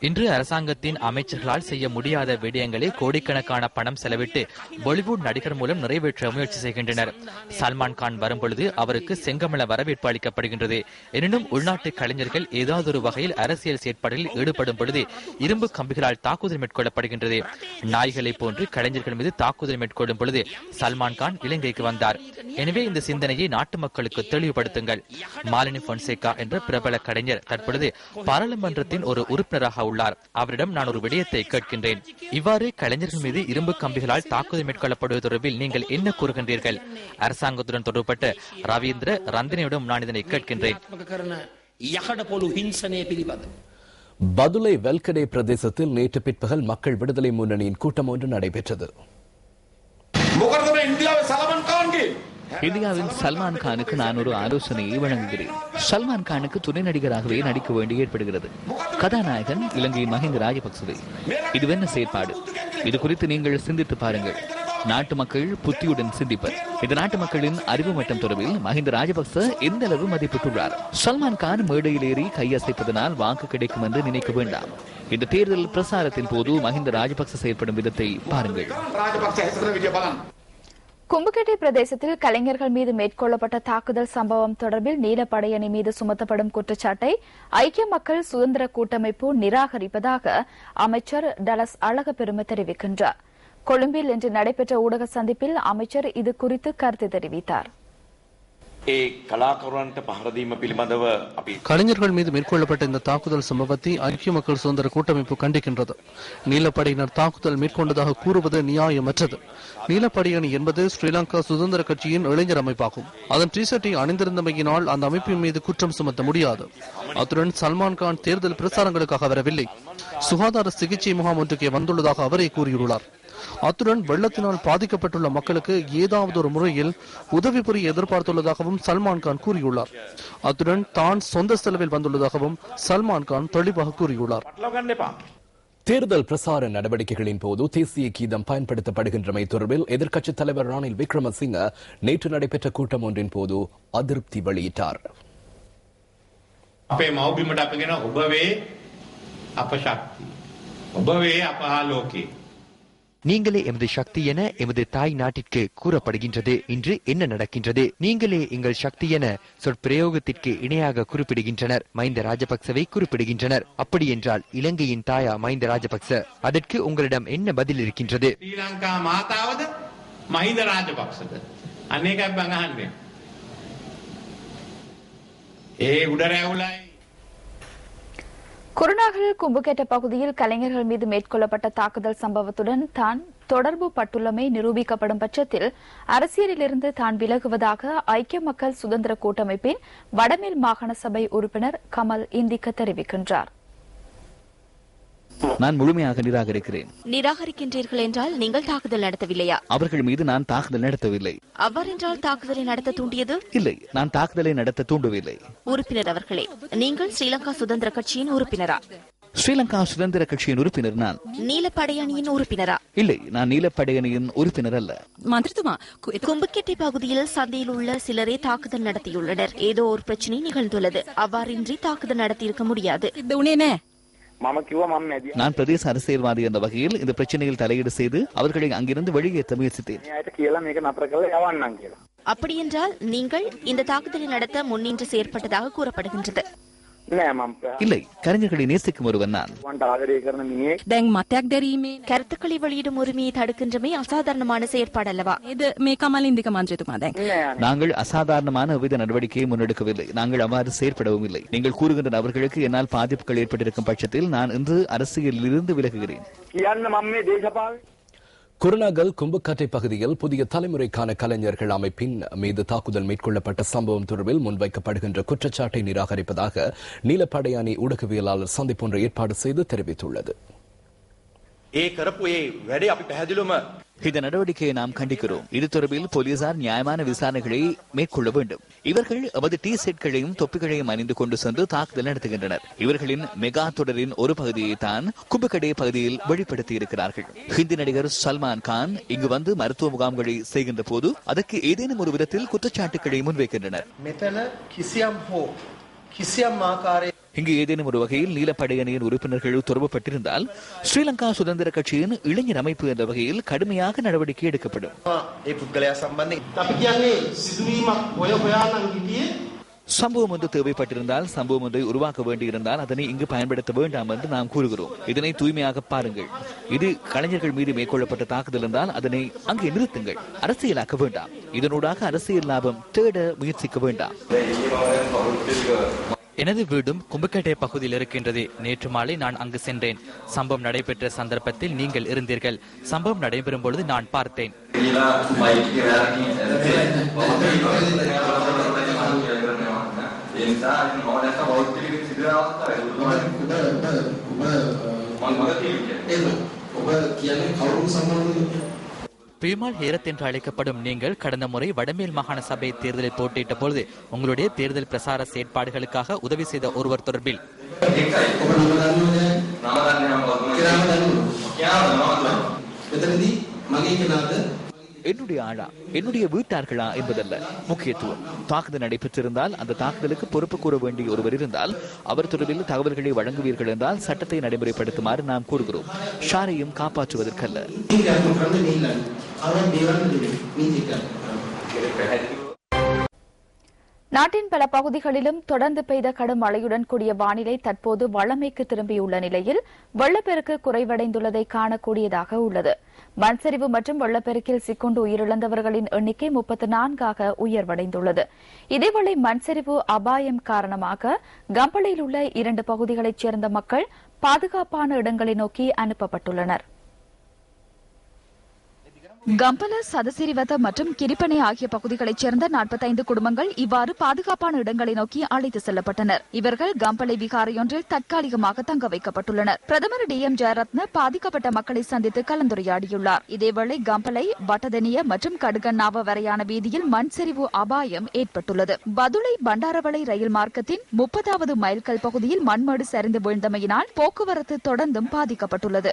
இன்று அரசாங்கத்தின் அமைச்சர்களால் செய்ய முடியாத விடயங்களை கோடிக்கணக்கான பணம் செலவிட்டு பாலிவுட் நடிகர் மூலம் நிறைவேற்ற முயற்சி செய்கின்றனர். சல்மான் கான் வரும்பொழுது அவருக்கு செங்கமல வரவேற்பு அளிக்கப்படுகின்றது. எனினும் உள்நாட்டு கலைஞர்கள் ஏதாவது ஒரு வகையில் அரசியல் செயற்பாடுகளில் ஈடுபடும் பொழுது இரும்பு கம்பிகளால் தாக்குதல் மேற்கொள்ளப்படுகின்றது. நாய்களை போன்று கலைஞர்கள் மீது தாக்குதல் மேற்கொள்ளும் பொழுது சல்மான் கான் இலங்கைக்கு வந்தார். எனவே இந்த சிந்தனையை நாட்டு மக்களுக்கு தெளிவுபடுத்துங்கள். மாலினி பொன்சேகா என்ற பிரபல கலைஞர் தற்பொழுது பாராளுமன்றத்தின் ஒரு உறுப்பினராக உள்ளார். அவரிடம் நான் ஒரு விடயத்தை கேட்கின்றேன். இவ்வாறு கலைஞர்கள் மீது இரும்பு கம்பிகளால் தாக்குதல் மேற்கொள்ளப்படுவது தொடர்பில் நீங்கள் என்ன கூறுகின்றீர்கள்? அரசாங்கத்துடன் தொடர்பட்ட ரவீந்திர ரந்தினியிடம் நான் இதனை கேட்கின்றேன். பதுளை வெல்கடே பிரதேசத்தில் நேற்று பிற்பகல் மக்கள் விடுதலை முன்னணியின் கூட்டம் ஒன்று நடைபெற்றது. இந்தியாவின் சல்மான் கானுக்கு நான் ஒரு ஆலோசனையை வழங்குகிறேன். சல்மான் கானுக்கு துணை நடிகராகவே நடிக்க வேண்டி ஏற்படுகிறது. கதாநாயகன் இலங்கையின் மஹிந்த ராஜபக்சவே. இதுவென்ன செயற்பாடு? இது குறித்து நீங்கள் சிந்தித்து பாருங்கள். நாட்டு மக்கள் புத்தியுடன் சிந்திப்பர். இந்த நாட்டு மக்களின் அறிவு மட்டம் தொடர்பில் மஹிந்த ராஜபக்ச எந்த அளவு மதிப்பிட்டுள்ளார்? சல்மான் கான் மேடையில் ஏறி கையசைப்பதனால் வாக்கு கிடைக்கும் என்று நினைக்க வேண்டாம். இந்த தேர்தல் பிரசாரத்தின் போது மஹிந்த ராஜபக்ச செயல்படும் விதத்தை பாருங்கள். கும்பகேட்டை பிரதேசத்தில் கலைஞர்கள் மீது மேற்கொள்ளப்பட்ட தாக்குதல் சம்பவம் தொடர்பில் நீலப்படையணி மீது சுமத்தப்படும் குற்றச்சாட்டை ஐக்கிய மக்கள் சுதந்திர கூட்டமைப்பு நிராகரிப்பதாக அமைச்சர் டலஸ் அழகப்பெருமை தெரிவிக்கின்றார். கொழும்பில் இன்று நடைபெற்ற ஊடக சந்திப்பில் அமைச்சர் இது குறித்து கருத்து தெரிவித்தார். கலைஞர்கள் மீது மேற்கொள்ளப்பட்ட இந்த தாக்குதல் சம்பவத்தை ஐக்கிய மக்கள் சுதந்திர கூட்டமைப்பு கண்டிக்கின்றது. நீலப்படையினர் தாக்குதல் மேற்கொண்டதாக கூறுவது நியாயமற்றது. நீலப்படையணி என்பது ஸ்ரீலங்கா சுதந்திர கட்சியின் இளைஞர் அமைப்பாகும். அதன் டிஷர்ட்டை அணிந்திருந்தமையினால் அந்த அமைப்பின் மீது குற்றம் சுமத்த முடியாது. அத்துடன் சல்மான் கான் தேர்தல் பிரச்சாரங்களுக்காக வரவில்லை, சுகாதார சிகிச்சை முகாம் ஒன்றுக்கே வந்துள்ளதாக அவரே கூறியுள்ளார். அத்துடன் வெள்ளத்தினால் பாதிக்கப்பட்டுள்ள மக்களுக்கு ஏதாவது ஒரு முறையில் உதவி புரிய எதிர்பார்த்துள்ளதாகவும் சல்மான் கான் கூறியுள்ளார். அத்துடன் தான் சொந்த செலவில் வந்துள்ளதாகவும் சல்மான் கான் தெளிவாக கூறியுள்ளார். தேர்தல் பிரசார நடவடிக்கைகளின் போது தேசிய கீதம் பயன்படுத்தப்படுகின்றமை தொடர்பில் எதிர்க்கட்சித் தலைவர் ரணில் விக்ரமசிங்க நேற்று நடைபெற்ற கூட்டம் ஒன்றின் போது அதிருப்தி வெளியிட்டார். நீங்களே எமது சக்தி என எமது தாய் நாட்டிற்கு கூறப்படுகின்றது. இன்று என்ன நடக்கின்றது? நீங்களே எங்கள் சக்தி என சொற்பிரயோகத்திற்கு இணையாக குறிப்பிடுகின்றனர். மஹிந்த ராஜபக்சவை குறிப்பிடுகின்றனர். அப்படி என்றால் இலங்கையின் தாயா மஹிந்த ராஜபக்ச? அதற்கு உங்களிடம் என்ன பதில் இருக்கின்றது? ஸ்ரீலங்கா மாதாவது மஹிந்த ராஜபக்ச அநேக பங்கான் குருநாகல் கும்பகேட்ட பகுதியில் கலைஞர்கள் மீது மேற்கொள்ளப்பட்ட தாக்குதல் சம்பவத்துடன் தான் தொடர்பு பட்டுள்ளமை நிரூபிக்கப்படும் பட்சத்தில் அரசியலிலிருந்து தான் விலகுவதாக ஐக்கிய மக்கள் சுதந்திர கூட்டமைப்பின் வடமேல் மாகாண சபை உறுப்பினர் கமல் இந்திக்க தெரிவிக்கின்றார். நான் முழுமையாக நிராகரிக்கிறேன். நிராகரிக்கின்றீர்கள் என்றால் நீங்கள் தாக்குதல் நடத்தவில்லையா? அவர்கள் மீது நான் தாக்குதல் நடத்தவில்லை. அவ்வாறென்றால் தாக்குதலை நடத்த தூண்டியது? இல்லை, நான் தாக்குதலை நடத்த தூண்டவில்லை. உறுப்பினர் அவர்களே, நீங்கள் ஸ்ரீலங்கா சுதந்திர கட்சியின் உறுப்பினரா? ஸ்ரீலங்கா சுதந்திர கட்சியின் உறுப்பினர் நான். நீலப்படையணியின் உறுப்பினரா? இல்லை, நான் நீலப்படையணியின் உறுப்பினர் அல்ல. கும்பக்கெட்டை பகுதியில் சந்தையில் உள்ள சிலரே தாக்குதல் நடத்தியுள்ளனர். ஏதோ ஒரு பிரச்சனை நிகழ்ந்துள்ளது. அவ்வாறின்றி தாக்குதல் நடத்தியிருக்க முடியாது. நான் பிரதேச அரசியல்வாதி என்ற வகையில் இந்த பிரச்சனையில் தலையீடு செய்து அவர்களை அங்கிருந்து வெளியேற்ற முயற்சித்தேன். அப்படியென்றால் நீங்கள் இந்த தாக்குதலை நடத்த முன்னின்று செயற்பட்டதாக கூறப்படுகின்றது. இல்லை, கலைஞர்களை நேசிக்கும் ஒருவன் நான். கருத்துக்களை வெளியிடும் உரிமையை தடுக்கின்றமை அசாதாரணமான செயற்பாடு அல்லவா? நாங்கள் அசாதாரணமான எவ்வித நடவடிக்கையை முன்னெடுக்கவில்லை. நாங்கள் அவ்வாறு செயற்படவும் இல்லை. நீங்கள் கூறுகின்ற நபர்களுக்கு என்னால் பாதிப்புகள் ஏற்பட்டிருக்கும் பட்சத்தில் நான் இன்று அரசியலில் இருந்து விலகுகிறேன். குருநாகல் கும்புக்கட்டை பகுதியில் புதிய தலைமுறைக்கான கலைஞர்கள் அமைப்பின் மீது தாக்குதல் மேற்கொள்ளப்பட்ட சம்பவம் தொடர்பில் முன்வைக்கப்படுகின்ற குற்றச்சாட்டை நிராகரிப்பதாக நீலப்படையாணி ஊடகவியலாளர் சந்திப்பொன்றை ஏற்பாடு செய்து தெரிவித்துள்ளது. இந்த நடவடிக்கையை நாம் கண்டிக்கிறோம். இது தொடர்பில் போலீசார் நியாயமான விசாரணைகளை மேற்கொள்ள வேண்டும். இவர்கள் எமது டி ஷர்ட்களையும் தொப்பிகளையும் அணிந்து கொண்டு சென்று தாக்குதல் நடத்துகின்றனர். இவர்களின் மெகா தொடரின் ஒரு பகுதியை தான் கும்புக்கடை பகுதியில் வெளிப்படுத்தி இருக்கிறார்கள். ஹிந்தி நடிகர் சல்மான் கான் இங்கு வந்து மருத்துவ முகாம்களை செய்கின்ற போது அதற்கு ஏதேனும் ஒரு விதத்தில் குற்றச்சாட்டுகளை முன்வைக்கின்றனர். இங்கு ஏதேனும் ஒரு வகையில் நீலப்படையணியின் உறுப்பினர்கள் தொடர்புபட்டிருந்தால் ஸ்ரீலங்கா சுதந்திர கட்சியின் இளைஞர் அமைப்பு என்ற வகையில் கடுமையாக நடவடிக்கை எடுக்கப்படும். சம்பவம் ஒன்று தேவைப்பட்டிருந்தால் சம்பவம் ஒன்றை உருவாக்க வேண்டியிருந்தால் அதனை இங்கு பயன்படுத்த வேண்டாம் என்று நாம் கூறுகிறோம். இதனை தூய்மையாக பாருங்கள். இது கலைஞர்கள் மீது மேற்கொள்ளப்பட்ட தாக்குதல் என்றால் அதனை அங்கே நிறுத்துங்கள். அரசியலாக்க வேண்டாம். இதனூடாக அரசியல் லாபம் தேட முயற்சிக்க வேண்டாம். எனது வீடும் கும்புக்கட்டை பகுதியில் இருக்கின்றது. நேற்று மாலை நான் அங்கு சென்றேன். சம்பவம் நடைபெற்ற சந்தர்ப்பத்தில் நீங்கள் இருந்தீர்கள். சம்பவம் நடைபெறும் பொழுது நான் பார்த்தேன். பீமால் ஹேரத் என்று அழைக்கப்படும் நீங்கள் கடந்த முறை வடமேல் மாகாண சபை தேர்தலில் போட்டியிட்ட பொழுது உங்களுடைய தேர்தல் பிரசார செயற்பாடுகளுக்காக உதவி செய்த ஒருவர் தொடர்பில் என்னுடைய ஆளா என்னுடைய வீட்டார்களா என்பதல்ல முக்கியத்துவம். தாக்குதல் நடைபெற்றிருந்தால் அந்த தாக்குதலுக்கு பொறுப்பு கூற வேண்டிய ஒருவர் இருந்தால் அவர் தொடர்பில் தகவல்களை வழங்குவீர்கள் என்றால் சட்டத்தை நடைமுறைப்படுத்துமாறு நாம் கூறுகிறோம். ஷாரையும் காப்பாற்றுவதற்கல்ல. நாட்டின் பல பகுதிகளிலும் தொடர்ந்து பெய்த கடும் மழையுடன் கூடிய வானிலை தற்போது வழமைக்கு திரும்பியுள்ள நிலையில் வெள்ளப்பெருக்கு குறைவடைந்துள்ளதை காணக்கூடியதாக உள்ளது. மண்சரிவு மற்றும் வெள்ளப்பெருக்கில் சிக்குண்டு உயிரிழந்தவர்களின் எண்ணிக்கை 34ஆக உயர்வடைந்துள்ளது. இதேவேளை மண்சரிவு அபாயம் காரணமாக கம்பளையில் உள்ள 2 பகுதிகளைச் சேர்ந்த மக்கள் பாதுகாப்பான இடங்களை நோக்கி அனுப்பப்பட்டுள்ளனர். கம்பல, சதசிரிவத மற்றும் கிரிப்பனை ஆகிய பகுதிகளைச் சேர்ந்த 45 குடும்பங்கள் இவ்வாறு பாதுகாப்பான இடங்களை நோக்கி அழைத்து செல்லப்பட்டனர். இவர்கள் கம்பளை விகாரையொன்றில் தற்காலிகமாக தங்க வைக்கப்பட்டுள்ளனர். பிரதமர் DM ஜெயரத்ன பாதிக்கப்பட்ட மக்களை சந்தித்து கலந்துரையாடியுள்ளார். இதேவேளை கம்பளை, வட்டதெனிய மற்றும் கடுகண்ணாவ வரையான வீதியில் மண் சரிவு அபாயம் ஏற்பட்டுள்ளது. பதுளை பண்டாரவளை ரயில் மார்க்கத்தின் 30வது மைல்கல் பகுதியில் மண்மேடு சரிந்து வீழ்ந்தமையினால் போக்குவரத்து தொடர்ந்தும் பாதிக்கப்பட்டுள்ளது.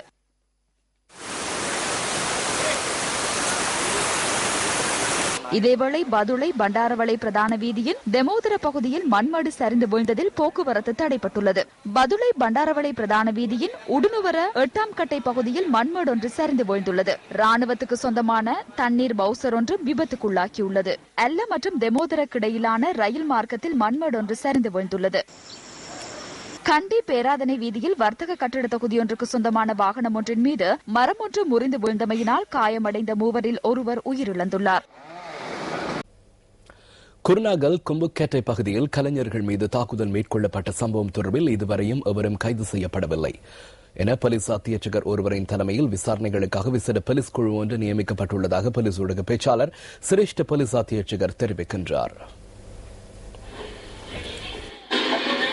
இதேவேளை பதுளை பண்டாரவளை பிரதான வீதியின் தெமோதர பகுதியில் மண்மேடு சரிந்து வீழ்ந்ததில் போக்குவரத்து தடைப்பட்டுள்ளது. பதுளை பண்டாரவளை பிரதான வீதியின் உடுனுவர 8ஆம் கட்டை பகுதியில் மண்மேடு ஒன்று சரிந்து வீழ்ந்துள்ளது. ராணுவத்துக்கு சொந்தமான தண்ணீர் பவுசர் ஒன்று விபத்துக்குள்ளாக்கியுள்ளது. அல்ல மற்றும் தெமோதருக்கு இடையிலான ரயில் மார்க்கத்தில் மண்மேடு ஒன்று சரிந்து வீழ்ந்துள்ளது. கண்டி பேராதனை வீதியில் வர்த்தக கட்டிட தொகுதியொன்றுக்கு சொந்தமான வாகனம் ஒன்றின் மீது மரம் ஒன்று முறிந்து வீழ்ந்தமையினால் காயமடைந்த 3வரில் ஒருவர் உயிரிழந்துள்ளார். குருநாகல் கும்புக்கேட்டை பகுதியில் கலைஞர்கள் மீது தாக்குதல் மேற்கொள்ளப்பட்ட சம்பவம் தொடர்பில் இதுவரையும் எவரும் கைது செய்யப்படவில்லை என போலீஸ் அத்தியட்சகர் ஒருவரின் தலைமையில் விசாரணைகளுக்காக விசேட போலீஸ் குழு ஒன்று நியமிக்கப்பட்டுள்ளதாக போலீஸ் ஊடக பேச்சாளர் சிரேஷ்ட போலீஸ் அத்தியட்சகர் தெரிவிக்கின்றார்.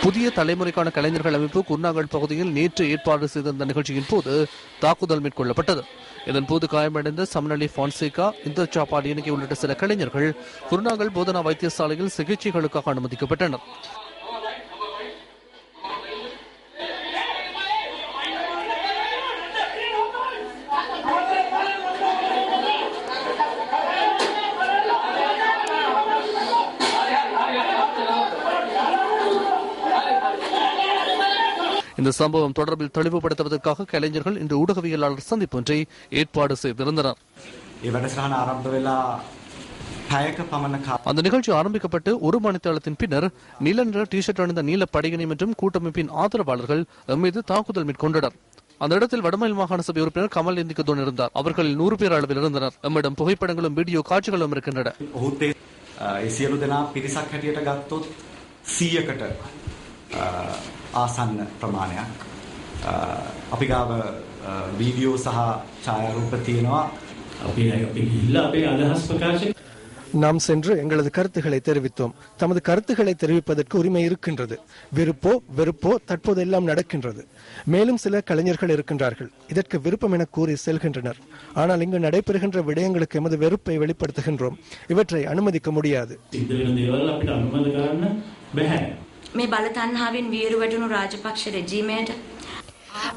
புதிய தலைமுறைக்கான கலைஞர்கள் அமைப்பு குருநாகல் பகுதியில் நேற்று ஏற்பாடு செய்திருந்த நிகழ்ச்சியின் போது தாக்குதல் மேற்கொள்ளப்பட்டது. இதன்போது காயமடைந்த சமநலி பான்சேகா, இந்தர்சா பாடியனிகை உள்ளிட்ட சில கலைஞர்கள் குருநாகல் போதனா வைத்தியசாலையில் சிகிச்சைகளுக்காக அனுமதிக்கப்பட்டனர். இந்த சம்பவம் தொடர்பில் தெளிவுபடுத்துவதற்காக கலைஞர்கள் இன்று ஊடகவியலாளர் சந்திப்பு ஒன்றை ஏற்பாடு செய்திருந்தனர். அந்த நிகழ்ச்சி ஆரம்பிக்கப்பட்டு 1 மணித்தளத்தின் பின்னர் நீல நிற டிஷர்ட் அணிந்த நீல படையணி மற்றும் கூட்டமைப்பின் ஆதரவாளர்கள் மீது தாக்குதல் மேற்கொண்டனர். அந்த இடத்தில் வடமேல் மாகாண சபை உறுப்பினர் கமல் இந்திகதோன் இருந்தார். அவர்களில் 100 பேர் அளவில் இருந்தனர். நம்மிடம் புகைப்படங்களும் வீடியோ காட்சிகளும் இருக்கின்றன. ආසන්න ප්‍රමාණයක් අපි ගාව වීඩියෝ සහ ඡායාරූප තියෙනවා. අපි ගිහිල්ලා අපේ අදහස් ප්‍රකාශ நாம் சென்று எங்களது கருத்துக்களை தெரிவித்தோம். தமது கருத்துக்களை தெரிவிப்பதற்கு உரிமை இருக்கின்றது. விருப்போ வெறுப்போ தற்போது எல்லாம் நடக்கின்றது. மேலும் சில கலைஞர்கள் இருக்கின்றார்கள், இதற்கு விருப்பம் என கூறி செல்கின்றனர். ஆனால் இங்கு நடைபெறுகின்ற விடயங்களுக்கு எமது வெறுப்பை வெளிப்படுத்துகின்றோம். இவற்றை அனுமதிக்க முடியாது. මේ බලතන්හාවෙන් වියරු වැටුණු රාජපක්ෂ රෙජීමයට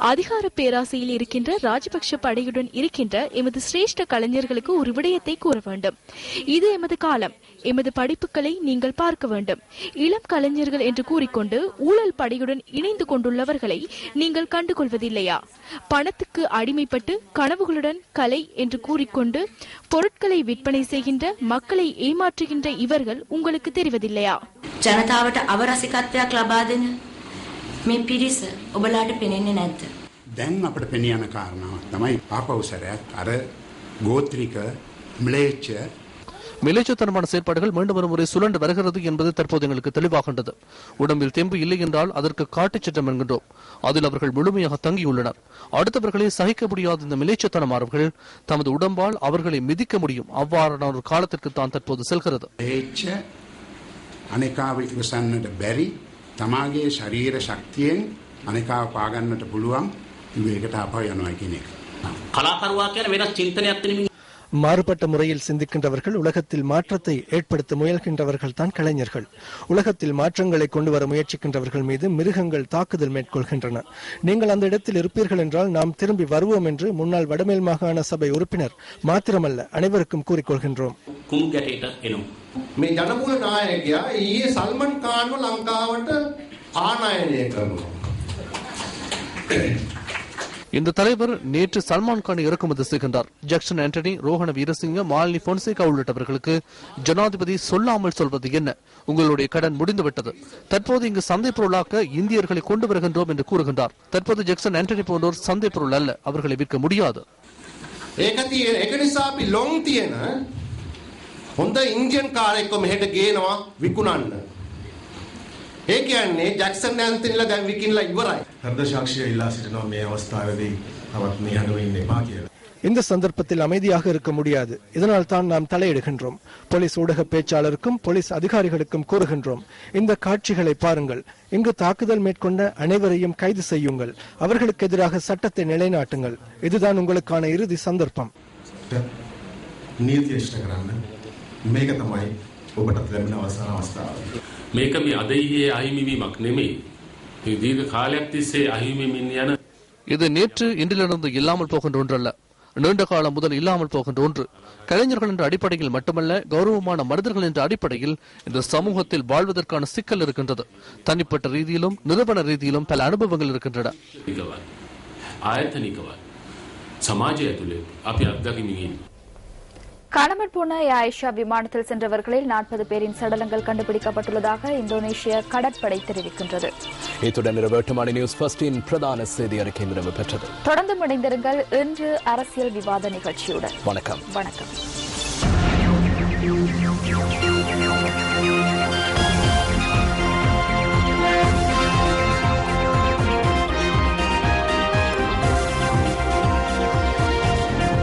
அதிகார பேராசையில் இருக்கின்ற ராஜபக்ஷ படையுடன் இருக்கின்ற எமது சிரேஷ்ட கலைஞர்களுக்கு ஒரு விடயத்தை கூற வேண்டும். இது எமது காலம். எமது படிப்புகளை நீங்கள் பார்க்க வேண்டும். இளம் கலைஞர்கள் என்று கூறிக்கொண்டு ஊழல் படையுடன் இணைந்து கொண்டுள்ளவர்களை நீங்கள் கண்டுகொள்வதில்லையா? பணத்துக்கு அடிமைப்பட்டு கனவுகளுடன் கலை என்று கூறிக்கொண்டு பொருட்களை விற்பனை செய்கின்ற மக்களை ஏமாற்றுகின்ற இவர்கள் உங்களுக்கு தெரிவதில்லையா? ජනතාවට අවරසිකත්වයක් ලබා දෙන මේ පිරිස ඔබලාට පෙනෙන්නේ නැද්ද? දැන් අපිට පෙනී යන කාරණාවක් තමයි ආපෞසරයක් අර ගෝත්‍රික மிலேச்சத்தனமான செயற்பாடுகள் மீண்டும் ஒரு முறை சுழண்டு வருகிறது என்பது தற்போது எங்களுக்கு தெளிவாகின்றது. உடம்பில் தெம்பு இல்லை என்றால் அதற்கு காட்டுச் சட்டம் என்கின்றோம். அதில் அவர்கள் முழுமையாக தங்கியுள்ளனர். அடுத்தவர்களை சகிக்க முடியாத இந்த மிலேச்சத்தனமானவர்கள் தமது உடம்பால் அவர்களை மிதிக்க முடியும். அவ்வாறான ஒரு காலத்திற்கு தான் தற்போது செல்கிறது. අනෙකාව ඉවසන්නට බැරි තමාගේ ශරීර ශක්තියෙන් අනෙකාව පාගන්නට පුළුවන් විවේකයට ආපහු යනවා කියන එක. කලාකරුවා කියන වෙනස් චින්තනයක් නෙමෙයි. மாறுபட்ட முறையில் சிந்திக்கின்றவர்கள், உலகத்தில் மாற்றத்தை ஏற்படுத்த முயல்கின்றவர்கள் தான் கலைஞர்கள். உலகத்தில் மாற்றங்களை கொண்டு வர முயற்சிக்கின்றவர்கள் மீது மிருகங்கள் தாக்குதல் மேற்கொள்கின்றன. நீங்கள் அந்த இடத்தில் இருப்பீர்கள் என்றால் நாம் திரும்பி வருவோம் என்று முன்னாள் வடமேல் மாகாண சபை உறுப்பினர் மாத்திரமல்ல அனைவருக்கும் கூறிக்கொள்கின்றோம். මේ ජනබුල නායකයා ඊයේ සල්මන් ඛාන්ව ලංකාවට ආනයනය කරනවා. இந்த தலைவர் நேற்று சல்மான் கானை இறக்குமதி செய்கின்றார். ஜாக்சன் ஆண்டனி, ரோஹண வீரசிங்க, மாலினி பொன்சேகா உள்ளிட்டவர்களுக்கு ஜனாதிபதி சொல்லாமல் சொல்வது என்ன? உங்களுடைய கடன் முடிந்துவிட்டது. தற்போது இங்கு சந்தை பொருளாக்க இந்தியர்களை கொண்டு வருகின்றோம் என்று கூறுகின்றார். தற்போது ஜாக்சன் ஆண்டனி போன்றோர் சந்தை பொருள் அல்ல, அவர்களை விற்க முடியாது. හොඳ ඉන්දියන් කාරයෙක්ව මෙහෙට ගේනවා විකුණන්න. ඒ කියන්නේ ජැක්සන් ඇන්තනිලා දැන් විකිනලා ඉවරයි. හර්ද සාක්ෂිය ඉල්ලා සිටිනවා මේ අවස්ථාවේදී තවත් නිහඬව ඉන්න එපා කියලා. இந்த சந்தர்ப்பத்தில் அமைதியாக இருக்க முடியாது. இதனால் தான் நாம் தலையிடுகின்றோம். போலீஸ் ஊடக பேச்சாளருக்கும் போலீஸ் அதிகாரிகளுக்கும் கூறுகின்றோம், இந்த காட்சிகளை பாருங்கள். இங்கு தாக்குதல் மேற்கொண்ட அனைவரையும் கைது செய்யுங்கள். அவர்களுக்கு எதிராக சட்டத்தை நிலைநாட்டுங்கள். இதுதான் உங்களுக்கான இறுதி சந்தர்ப்பம். நீதி இஷ்ட කරන්න මේක තමයි ඔබට ලැබෙන අවසාන අවස්ථාව. මේක මේ අද ඊයේ අහිමිවීමක් නෙමෙයි. මේ දීර්ඝ කාලයක් තිස්සේ අහිමිවීමින් යන இது நேற்று இன்றிலிருந்து இல்லாமல் போகின்ற ஒன்றல்ல, நீண்ட காலம் முதல் இல்லாமல் போகின்ற ஒன்று. கலைஞர்கள் என்ற அடிப்படையில் மட்டுமல்ல, கௌரவமான மனிதர்கள் என்ற அடிப்படையில் இந்த சமூகத்தில் வாழ்வதற்கான சிக்கல் இருக்கின்றது. தனிப்பட்ட ரீதியிலும் நிறுவன ரீதியிலும் பல அனுபவங்கள் இருக்கின்றன. ආයතනිකවත් සමාජය ඇතුලේ අපි අත්දැකීමින් காணாமற் போன ஆயிஷா விமானத்தில் சென்றவர்களில் 40 பேரின் சடலங்கள் கண்டுபிடிக்கப்பட்டுள்ளதாக இந்தோனேஷிய கடற்படை தெரிவிக்கின்றது. இத்துடன் இரவு நியூஸ் ஃபர்ஸ்டின் பிரதான செய்தி அறிக்கை நிறைவு பெற்றது. தொடர்ந்து இணைந்திருங்கள் இன்று அரசியல் விவாத நிகழ்ச்சியுடன். வணக்கம். வணக்கம்.